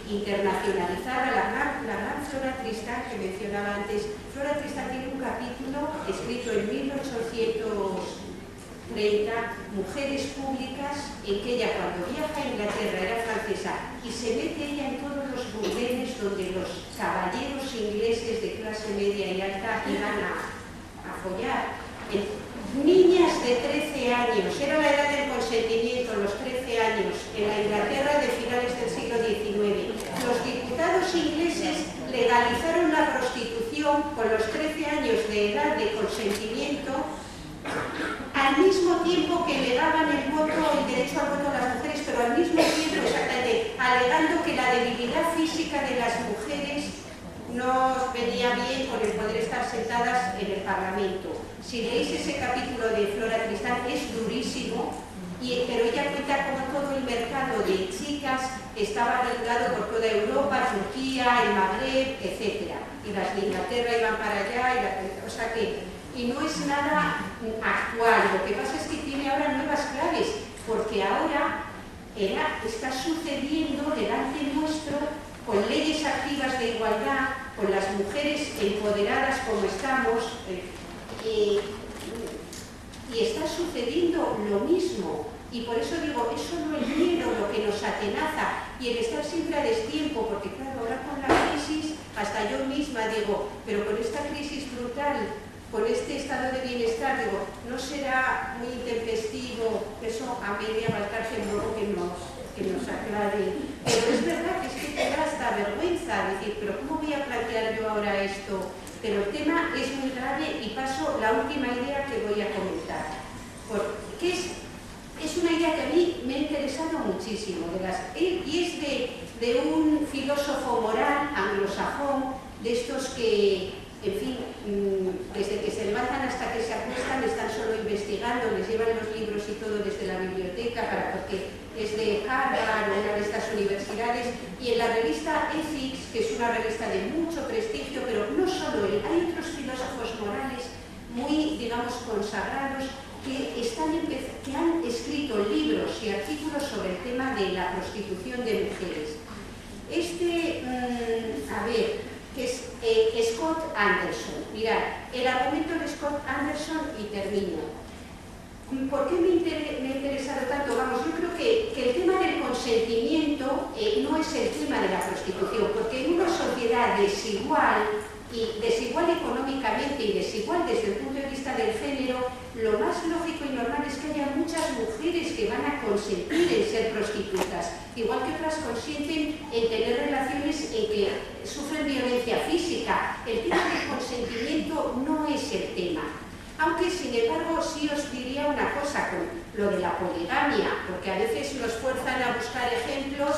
internacionalizar a la gran Flora Tristán que mencionaba antes. Flora Tristán tiene un capítulo escrito en 1830, Mujeres Públicas, en que ella cuando viaja a Inglaterra, era francesa, y se mete ella en todos los burdeles donde los caballeros ingleses de clase media y alta iban a follar. Niñas de 13 años, era la edad del consentimiento, los 13 años, en la Inglaterra de finales del siglo XIX. Los diputados ingleses legalizaron la prostitución con los 13 años de edad de consentimiento, al mismo tiempo que le daban el derecho al voto a las mujeres, pero al mismo tiempo, exactamente, alegando que la debilidad física de las mujeres no venía bien con el poder estar sentadas en el Parlamento. Si leéis ese capítulo de Flora Tristán, es durísimo, pero ella cuenta cómo todo el mercado de chicas estaba regulado por toda Europa, Turquía, el Magreb, etc. Y las de Inglaterra iban para allá, o sea que... Y no es nada actual, lo que pasa es que tiene ahora nuevas claves, porque ahora está sucediendo delante nuestro, con leyes activas de igualdad, con las mujeres empoderadas como estamos, y está sucediendo lo mismo. Y por eso digo, es solo el miedo lo que nos atenaza y el estar siempre a destiempo, porque claro, ahora con la crisis, hasta yo misma digo, pero con esta crisis brutal, con este estado de bienestar, digo, no será muy intempestivo, eso Amelia Valcárcel luego que nos aclare. Pero es verdad que es que te da hasta vergüenza decir, pero ¿cómo voy a plantear yo ahora esto? Pero el tema es muy grave y paso la última idea que voy a comentar. Porque es una idea que a mí me ha interesado muchísimo, y es de un filósofo moral anglosajón, de estos que, en fin, desde que se levantan hasta que se acuestan están solo investigando, les llevan los libros y todo desde la biblioteca, porque es de Harvard o una de estas universidades, y en la revista Ethics, que es una revista de mucho prestigio, pero no solo él, hay otros filósofos morales muy, digamos, consagrados que han escrito libros y artículos sobre el tema de la prostitución de mujeres. Que es Scott Anderson. Mirad, el argumento de Scott Anderson, y termino. ¿Por qué me ha interesado tanto? Vamos, yo creo que el tema del consentimiento no es el tema de la prostitución, porque en una sociedad desigual económicamente y desigual desde el punto de vista del género, lo más lógico y normal es que haya muchas mujeres que van a consentir en ser prostitutas, igual que otras consienten en tener relaciones en que sufren violencia física. El tema del consentimiento no es el tema. Aunque, sin embargo, sí os diría una cosa con lo de la poligamia, porque a veces nos fuerzan a buscar ejemplos,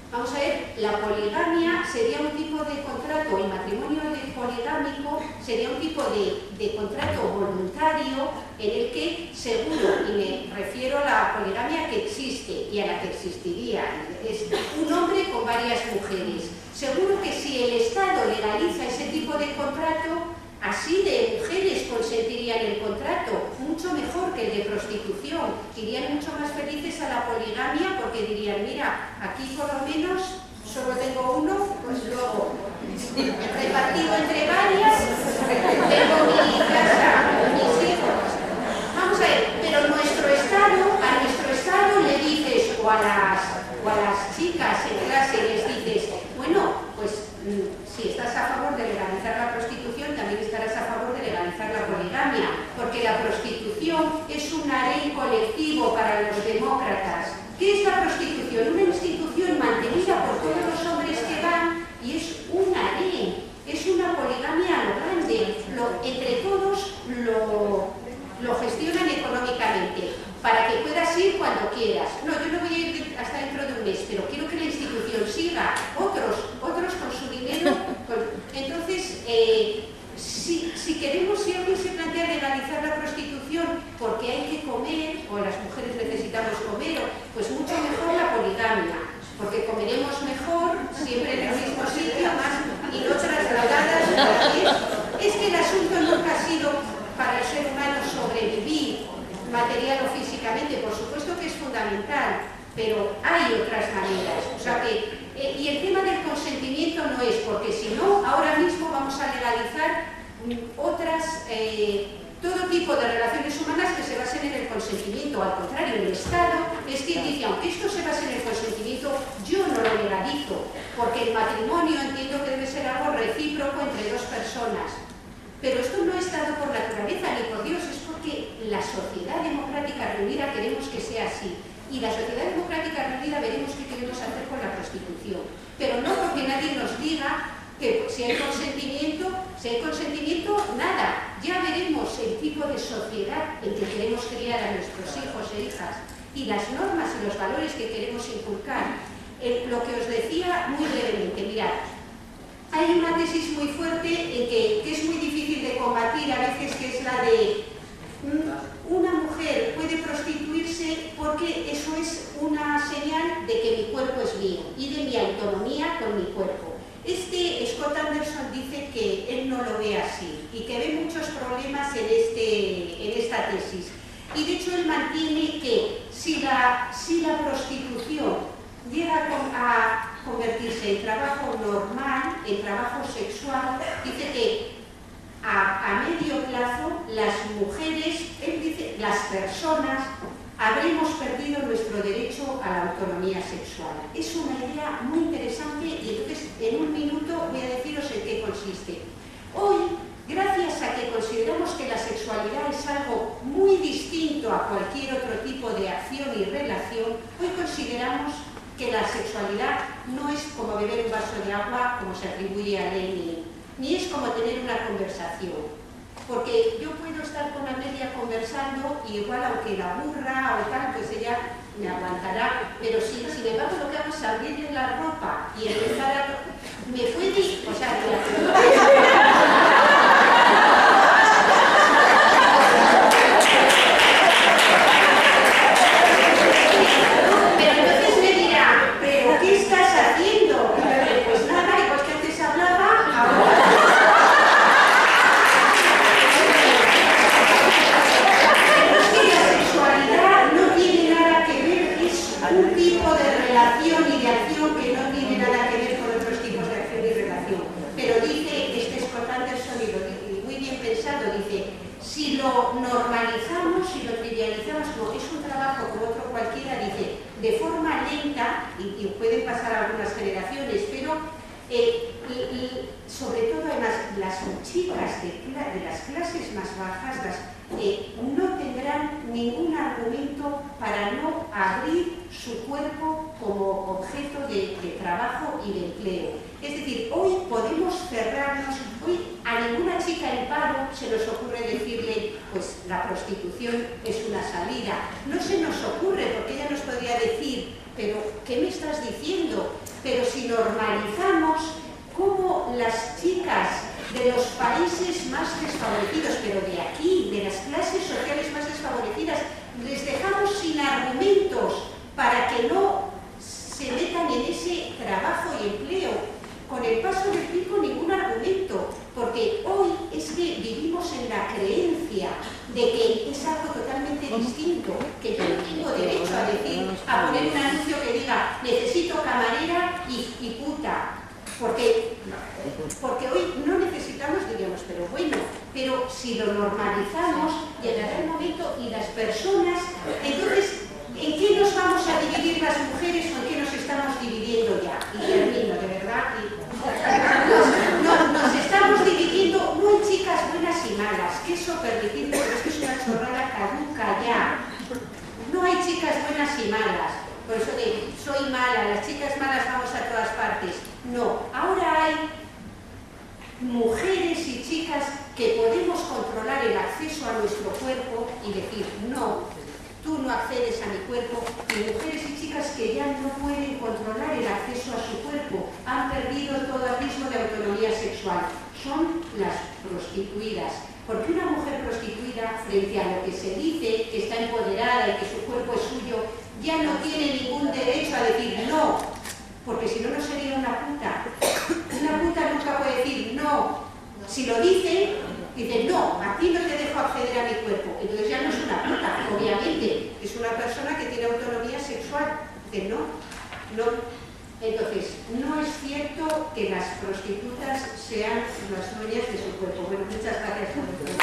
vamos a ver, la poligamia sería un tipo de contrato, el matrimonio poligámico sería un tipo de contrato voluntario en el que seguro, y me refiero a la poligamia que existe y a la que existiría, es un hombre con varias mujeres. Seguro que si el Estado legaliza ese tipo de contrato, así de mujeres consentirían el contrato, mucho mejor que el de prostitución. Irían mucho más felices a la poligamia porque dirían, mira, aquí por lo menos solo tengo uno, pues luego repartido entre varias, tengo mi casa, mis hijos. Vamos a ver, pero a nuestro Estado le dices, o a las chicas en clase les dices, bueno, pues si estás a favor de legalizar la prostitución, también estarás a favor de legalizar la poligamia, porque la prostitución es un harén colectivo para los demócratas. ¿Qué es la prostitución? Una institución mantenida por todos los hombres que van, y es un harén, es una poligamia a lo grande, entre todos lo gestionan económicamente, para que puedas ir cuando quieras. No, yo no voy a ir hasta dentro de un mes, pero quiero que la institución siga, otros con su dinero. Entonces, si alguien se plantea legalizar la prostitución porque hay que comer, o las mujeres necesitamos comer, pues mucho mejor la poligamia, porque comeremos mejor, siempre en el mismo sitio, más y no trasladadas. Es que el asunto nunca ha sido para el ser humano sobrevivir material o físicamente, por supuesto que es fundamental, pero hay otras maneras. sea que, y el tema del consentimiento no es, porque si no, ahora mismo vamos a legalizar otras, todo tipo de relaciones humanas que se basen en el consentimiento. Al contrario, el Estado es quien dice, aunque esto se base en el consentimiento, yo no lo legalizo, porque el matrimonio entiendo que debe ser algo recíproco entre dos personas. Pero esto no es dado por naturaleza ni por Dios, es porque la sociedad democrática reunida queremos que sea así. Y la sociedad democrática reunida veremos qué queremos hacer con la prostitución. Pero no porque nadie nos diga que si hay consentimiento, nada. Ya veremos el tipo de sociedad en que queremos criar a nuestros hijos e hijas y las normas y los valores que queremos inculcar. Lo que os decía muy brevemente, mirad, hay una tesis muy fuerte en que es muy difícil de combatir a veces, que es la de una mujer puede prostituirse porque eso es una señal de que mi cuerpo es mío y de mi autonomía con mi cuerpo. Scott Anderson dice que él no lo ve así y que ve muchos problemas en esta tesis. Y de hecho él mantiene que si la prostitución llega a convertirse en trabajo normal, en trabajo sexual, dice que a medio plazo las mujeres, él dice, las personas, habremos perdido nuestro derecho a la autonomía sexual. Es una idea muy interesante y entonces en un minuto voy a deciros en qué consiste. Hoy, gracias a que consideramos que la sexualidad es algo muy distinto a cualquier otro tipo de acción y relación, hoy consideramos que la sexualidad no es como beber un vaso de agua, como se atribuye a Lenin, ni es como tener una conversación. Porque yo puedo estar con Amelia conversando y igual aunque la aburra o tal, pues ella me aguantará. Pero si me embargo lo que hago es abrirle la ropa y empezar a... me puede... o sea, normalizamos y lo trivializamos, no, es un trabajo como otro cualquiera, dice, de forma lenta, y pueden pasar algunas generaciones, pero sobre todo además las chicas de las clases más bajas no tendrán ningún argumento para no abrir su cuerpo como objeto de trabajo y de empleo. Es decir, hoy podemos cerrarnos, hoy a ninguna chica en paro se nos ocurre decirle, pues la prostitución es una salida. No se nos ocurre, porque ella nos podría decir, pero ¿qué me estás diciendo? Pero si normalizamos cómo las chicas de los países más desfavorecidos, pero de aquí, de las clases sociales más desfavorecidas, les dejamos sin argumentos para que no se metan en ese trabajo y empleo. Con el paso del tiempo ningún argumento, porque hoy es que vivimos en la creencia de que es algo totalmente distinto, que yo no tengo derecho a decir, a poner un anuncio que diga necesito camarera y puta, porque hoy no necesitamos, diríamos, pero bueno, pero si lo normalizamos, llegará el momento y las personas, entonces, ¿en qué nos vamos a dividir las mujeres o en qué nos estamos dividiendo ya? Y termino, de verdad. Nos estamos dividiendo, no en chicas buenas y malas, que eso permitidme, pero es que es una chorrada caduca ya. No hay chicas buenas y malas. Por eso de soy mala, las chicas malas vamos a todas partes. No, ahora hay mujeres y chicas que podemos controlar el acceso a nuestro cuerpo y decir, no, tú no accedes a mi cuerpo, y mujeres y chicas que ya no pueden controlar el acceso a su cuerpo, han perdido todo atismo de autonomía sexual. Son las prostituidas. Porque una mujer prostituida, frente a lo que se dice, que está empoderada y que su cuerpo es suyo, ya no tiene ningún derecho a decir no, porque si no, no sería una puta. Una puta nunca puede decir no. Si lo dice, dice no, a ti no te dejo acceder a mi cuerpo. Entonces ya no es una puta, obviamente. Es una persona que tiene autonomía sexual. Dice no, no. Entonces, no es cierto que las prostitutas sean las dueñas de su cuerpo. Bueno, muchas gracias por